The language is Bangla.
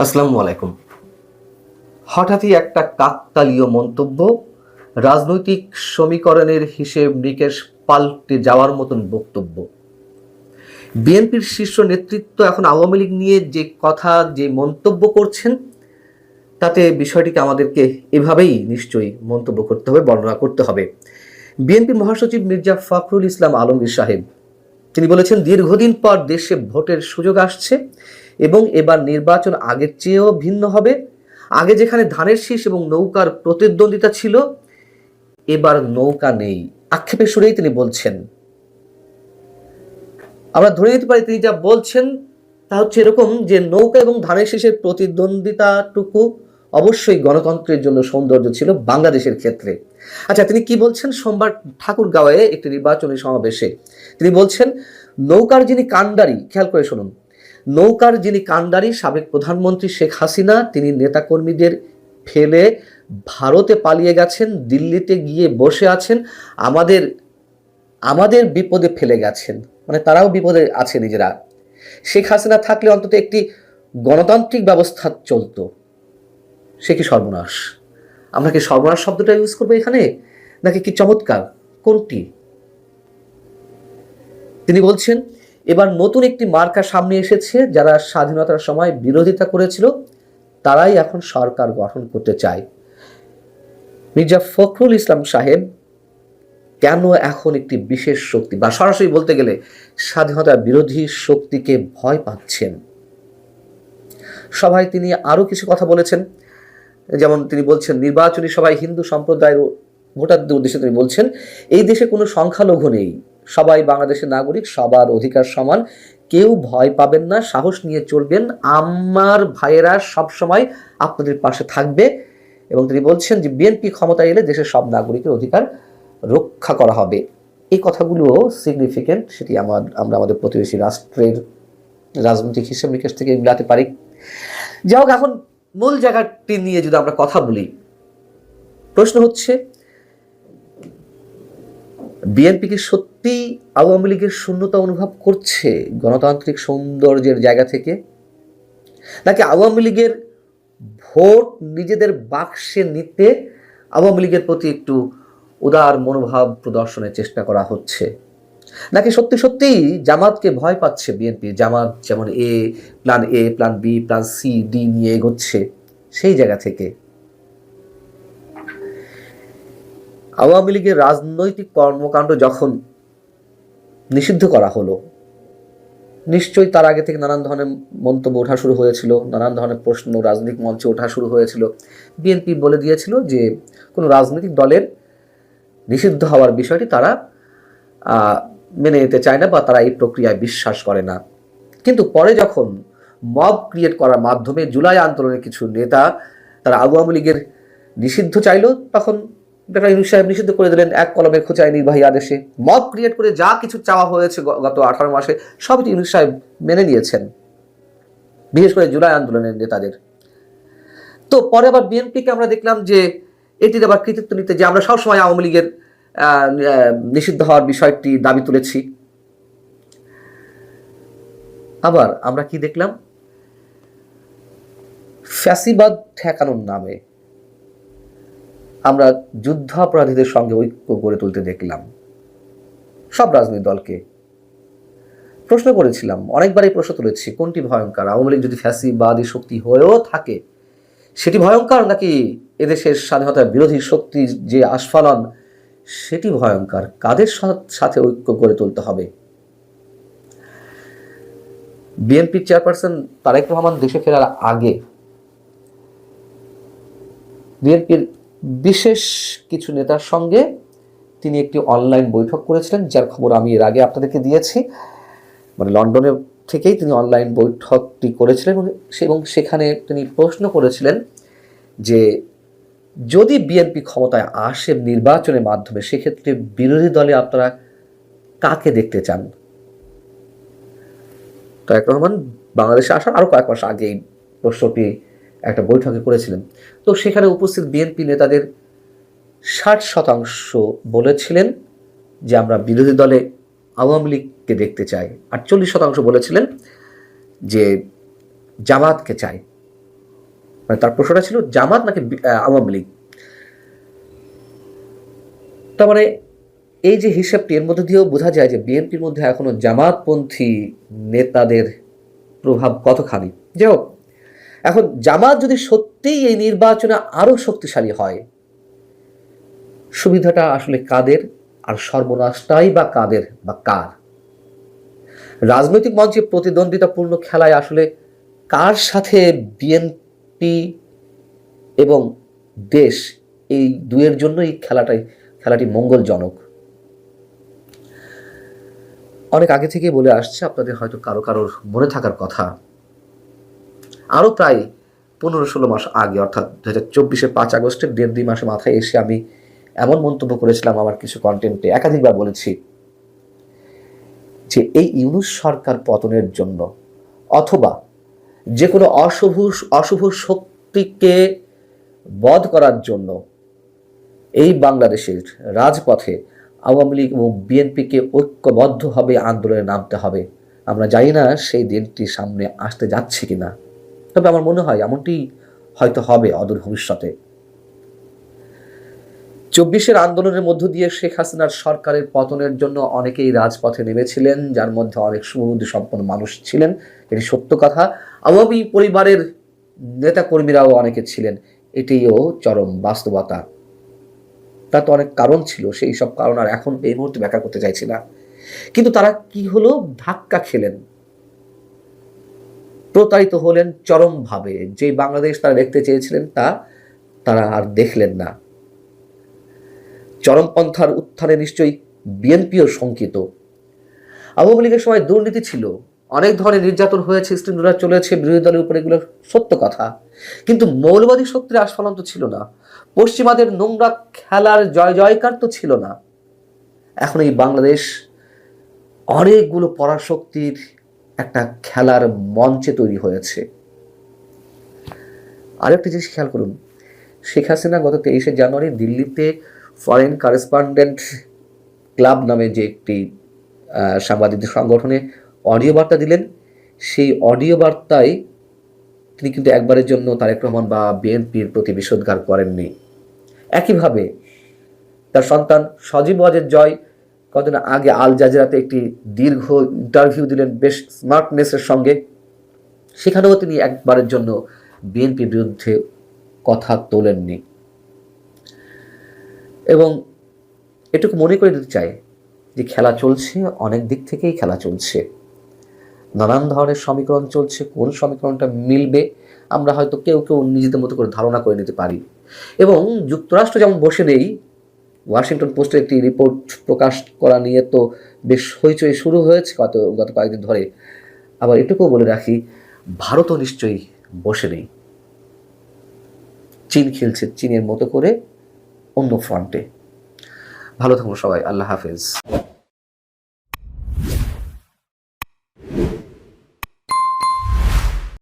আসসালামু আলাইকুম। হঠাৎই একটা কাকতালীয় মন্তব্য, রাজনৈতিক সমীকরণের হিসেব নিকেশ পাল্টে যাওয়ার মতন বক্তব্য। বিএনপির শীর্ষ নেতৃত্ব এখন আওয়ামী লীগ নিয়ে যে কথা, যে মন্তব্য করছেন, তাতে বিষয়টিকে আমাদেরকে এভাবেই নিশ্চয়ই মন্তব্য করতে হবে, বর্ণনা করতে হবে। বিএনপি মহাসচিব মির্জা ফখরুল ইসলাম আলমগীর সাহেব তিনি বলেছেন, দীর্ঘদিন পর দেশে ভোটের সুযোগ আসছে এবং এবার নির্বাচন আগের চেয়েও ভিন্ন হবে। আগে যেখানে ধানের শীষ এবং নৌকার প্রতিদ্বন্দ্বিতা ছিল, এবার নৌকা নেই। আক্ষেপের সুরেই তিনি বলছেন। আমরা ধরে নিতে পারি তিনি যা বলছেন তা হচ্ছে এরকম যে নৌকা এবং ধানের শীষের প্রতিদ্বন্দ্বিতাটুকু অবশ্যই গণতন্ত্রের জন্য সৌন্দর্য ছিল বাংলাদেশের ক্ষেত্রে। আচ্ছা, তিনি কি বলছেন? সোমবার ঠাকুরগাঁওয়ে একটি নির্বাচনী সমাবেশে তিনি বলছেন, নৌকার যিনি কাণ্ডারি, খেয়াল করে শুনুন, নৌকার যিনি কাণ্ডারি সাবেক প্রধানমন্ত্রী শেখ হাসিনা, তিনি নেতাকর্মীদের ফেলে ভারতে পালিয়ে গেছেন, দিল্লিতে গিয়ে বসে আছেন, আমাদের আমাদের বিপদে ফেলে গেছেন। মানে তারাও বিপদে আছে নিজেরা। শেখ হাসিনা থাকলে অন্তত একটি গণতান্ত্রিক ব্যবস্থা চলতো। সে কি সর্বনাশ! আমরা কি সর্বনাশ শব্দটা ইউজ করবো এখানে, নাকি কি চমৎকার? কোনটি? তিনি বলছেন, এবার নতুন একটি মার্কা সামনে এসেছে। যারা স্বাধীনতার সময় বিরোধিতা করেছিল তারাই এখন সরকার গঠন করতে চায়। মির্জা ফখরুল ইসলাম সাহেব কেন এখন একটি বিশেষ শক্তি, বা সরাসরি বলতে গেলে স্বাধীনতা বিরোধী শক্তিকে ভয় পাচ্ছেন? সভায় তিনি আরো কিছু কথা বলেছেন। যেমন তিনি বলছেন, নির্বাচনী সভায় হিন্দু সম্প্রদায়ের ভোটারদের উদ্দেশ্যে তিনি বলছেন, এই দেশে কোনো সংখ্যালঘু নেই, সবাই বাংলাদেশের নাগরিক, সবার অধিকার সমান, কেউ ভয় পাবেন না, সাহস নিয়ে চলবেন, আমার ভাইয়েরা সবসময় আপনাদের পাশে থাকবে। এবং তিনি বলছেন যে বিএনপি ক্ষমতায় এলে দেশের সব নাগরিকের অধিকার রক্ষা করা হবে। এই কথাগুলো সিগনিফিকেন্ট, সেটি আমরা আমাদের প্রতিবেশী রাষ্ট্রের রাজনৈতিক হিসেব নিকেশ থেকে মিলাতে পারি। যাই হোক, এখন মূল জায়গাটি নিয়ে যদি আমরা কথা বলি, প্রশ্ন হচ্ছে, বিএনপি কি সত্যি আওয়ামী লীগের শূন্যতা অনুভব করছে গণতান্ত্রিক সৌন্দর্যের জায়গা থেকে, নাকি আওয়ামী লীগের ভোট নিজেদের বাক্সে নিতে আওয়ামী লীগের প্রতি একটু উদার মনোভাব প্রদর্শনের চেষ্টা করা হচ্ছে, নাকি সত্যি সত্যি জামাতকে ভয় পাচ্ছে বিএনপি? জামাত যেমন plan A, plan B, plan C, D নিয়ে এগোচ্ছে। সেই জায়গা থেকে আওয়ামী লীগের রাজনৈতিক কর্মকাণ্ড যখন নিষিদ্ধ করা হলো, নিশ্চয়ই তার আগে থেকে নানান ধরনের মন্তব্য ওঠা শুরু হয়েছিল, নানান ধরনের প্রশ্ন রাজনৈতিক মঞ্চে ওঠা শুরু হয়েছিল। বিএনপি বলে দিয়েছিল যে কোনো রাজনৈতিক দলের নিষিদ্ধ হওয়ার বিষয়টি তারা মেনে নিতে চায় না, বা তারা এই প্রক্রিয়ায় বিশ্বাস করে না। কিন্তু পরে যখন মব ক্রিয়েট করার মাধ্যমে জুলাই আন্দোলনের কিছু নেতা তারা আওয়ামী লীগের নিষিদ্ধ চাইল, তখন ডক্টর ইউনূস সাহেব নিষিদ্ধ করে দিলেন এক কলমের খোঁচায় নির্বাহী আদেশে। মব ক্রিয়েট করে যা কিছু চাওয়া হয়েছে গত 18 মাসে, সবই ইউনূস সাহেব মেনে নিয়েছেন, বিশেষ করে জুলাই আন্দোলনের নেতাদের। তো পরে আবার বিএনপিকে আমরা দেখলাম যে এটির আবার কৃতিত্ব নিতে, যে আমরা সবসময় আওয়ামী লীগের নিষিদ্ধ হওয়ার বিষয়টি দাবি তুলেছি। আবার আমরা কি দেখলাম? ফ্যাসিবাদ ঠেকানোর নামে আমরা যুদ্ধাপরাধীদের সঙ্গে ঐক্য গড়ে তুলতে দেখলাম সব রাজনৈতিক দলকে। প্রশ্ন করেছিলাম, অনেকবারই প্রশ্ন তুলেছি, কোনটি ভয়ঙ্কর? আওয়ামী লীগ যদি ফ্যাসিবাদী শক্তি হয়েও থাকে সেটি ভয়ঙ্কর, নাকি এদেশের স্বাধীনতার বিরোধী শক্তি যে আস্ফালন সেটি ভয়ঙ্কর? কাদের সাথে ঐক্য গড়ে তুলতে হবে? বিএনপির চেয়ারপারসন তারেক রহমান দেশে ফেরার আগে বিএনপির বিশেষ কিছু নেতার সঙ্গে তিনি একটি অনলাইন বৈঠক করেছিলেন, যার খবর আমি এর আগে আপনাদেরকে দিয়েছি। মানে লন্ডনে থেকেই তিনি অনলাইন বৈঠকটি করেছিলেন এবং সেখানে তিনি প্রশ্ন করেছিলেন যে যদি বিএনপি ক্ষমতায় আসে নির্বাচনের মাধ্যমে, সেক্ষেত্রে বিরোধী দলে আপনারা কাকে দেখতে চান? তারেক রহমান বাংলাদেশে আসার আরো কয়েক মাস আগে এই প্রশ্নটি একটা বৈঠকে করেছিলেন। তো সেখানে উপস্থিত বিএনপি নেতাদের 60% বলেছিলেন যে আমরা বিরোধী দলে আওয়ামী লীগকে দেখতে চাই, আর 40% বলেছিলেন যে জামাতকে চাই। মানে তার প্রশ্নটা ছিল জামাত নাকি আওয়ামী লীগ। তার মানে এই যে হিসাবটি, এর মধ্যে দিয়েও বোঝা যায় যে বিএনপির মধ্যে এখনো জামাতপন্থী নেতাদের প্রভাব কতখানি। যাই হোক, এখন জামাত যদি সত্যিই এই নির্বাচনে আরো শক্তিশালী হয়, সুবিধাটা আসলে কাদের আর সর্বনাশটাই বা কাদের বা কার? রাজনৈতিক মঞ্চে প্রতিদ্বন্দ্বিতাপূর্ণ খেলায় আসলে কার সাথে বিএনপি এবং দেশ, এই দুয়ের জন্য এই খেলাটি মঙ্গলজনক। অনেক আগে থেকে বলে আসছে, আপনাদের হয়তো কারো কারোর মনে থাকার কথা, আরো প্রায় 15-16 মাস আগে, অর্থাৎ 2024-এর 5 আগস্টের 1.5-2 মাসের মাথায় এসে আমি এমন মন্তব্য করেছিলাম আমার কিছু কন্টেন্টে, একাধিকবার বলেছি যে এই ইউনূস সরকার পতনের জন্য অথবা যে কোনো অশুভ শক্তিকে বধ করার জন্য এই বাংলাদেশের রাজপথে আওয়ামী লীগ এবং বিএনপিকে ঐক্যবদ্ধভাবে আন্দোলনে নামতে হবে। আমরা জানি না সেই দিনটি সামনে আসতে যাচ্ছে কিনা, তবে আমার মনে হয় এমনটি হয়তো হবে অদূর ভবিষ্যতে। 24-এর আন্দোলনের মধ্য দিয়ে শেখ হাসিনার সরকারের পতনের জন্য অনেকেই রাজপথে নেমেছিলেন, যার মধ্যে অনেক শুভবুদ্ধি সম্পন্ন মানুষ ছিলেন, এটি সত্য কথা। আওয়ামী পরিবারের নেতাকর্মীরাও অনেকে ছিলেন, এটিও চরম বাস্তবতা। তার তো অনেক কারণ ছিল, সেই সব কারণ আর এখন এই মুহূর্তে ব্যাখ্যা করতে চাইছি না। কিন্তু তারা কি হলো, ধাক্কা খেলেন, প্রতারিত হলেন চরমভাবে। যে বাংলাদেশ তারা দেখতে চেয়েছিলেন তা তারা আর দেখলেন না। চরমপন্থার উত্থানে নিশ্চয়ই বিএনপিও শঙ্কিত। আওয়ামী লীগের সময় দুর্নীতি ছিল, অনেক ধরনের নির্যাতন হয়েছে, স্টুডেন্টরা চলেছে বিরোধী দলের উপর, এগুলো সত্য কথা। কিন্তু মৌলবাদী শক্তির আস্ফালন তো ছিল না, পশ্চিমাদের নোংরা খেলার জয় জয়কার তো ছিল না। এখন এই বাংলাদেশ অনেকগুলো পরাশক্তির একটা খেলার মঞ্চে তৈরি হয়েছে। আরেকটা জিনিস খেয়াল করুন, শেখ হাসিনা গত 23শে জানুয়ারি দিল্লিতে ফরেন করেসপন্ডেন্ট ক্লাব নামে যে একটি সাংবাদিকদের সংগঠনে অডিও বার্তা দিলেন। সেই অডিও বার্তায় তিনি কিন্তু একবারের জন্য তারেক রহমান বা বিএনপির প্রতি বিষোদ্গার করেননি। একইভাবে তার সন্তান সজীব ওয়াজেদ জয় কদিন আগে আল জাজিরাতে একটি দীর্ঘ ইন্টারভিউ দিলেন বেশ স্মার্টনেসের সঙ্গে, সেখানেও তিনি একবারের জন্য বিএনপির বিরুদ্ধে কথা তোলেননি। এবং এটুকু মনে করে দিতে চাই যে খেলা চলছে, অনেক দিক থেকেই খেলা চলছে, নানান ধরনের সমীকরণ চলছে। কোন সমীকরণটা মিলবে আমরা হয়তো কেউ কেউ নিজেদের মতো করে ধারণা করে নিতে পারি। এবং যুক্তরাষ্ট্র যেমন বসে নেই, ওয়াশিংটন পোস্টের একটি রিপোর্ট প্রকাশ করা নিয়ে তো বেশ হইচই শুরু হয়েছে গত কয়েকদিন ধরে। আবার এটুকুও বলে রাখি, ভারতও নিশ্চয়ই বসে নেই, চীন খেলছে চীনের মতো করে অন্য ফ্রন্টে। ভালো থাকুন সবাই, আল্লাহ হাফেজ।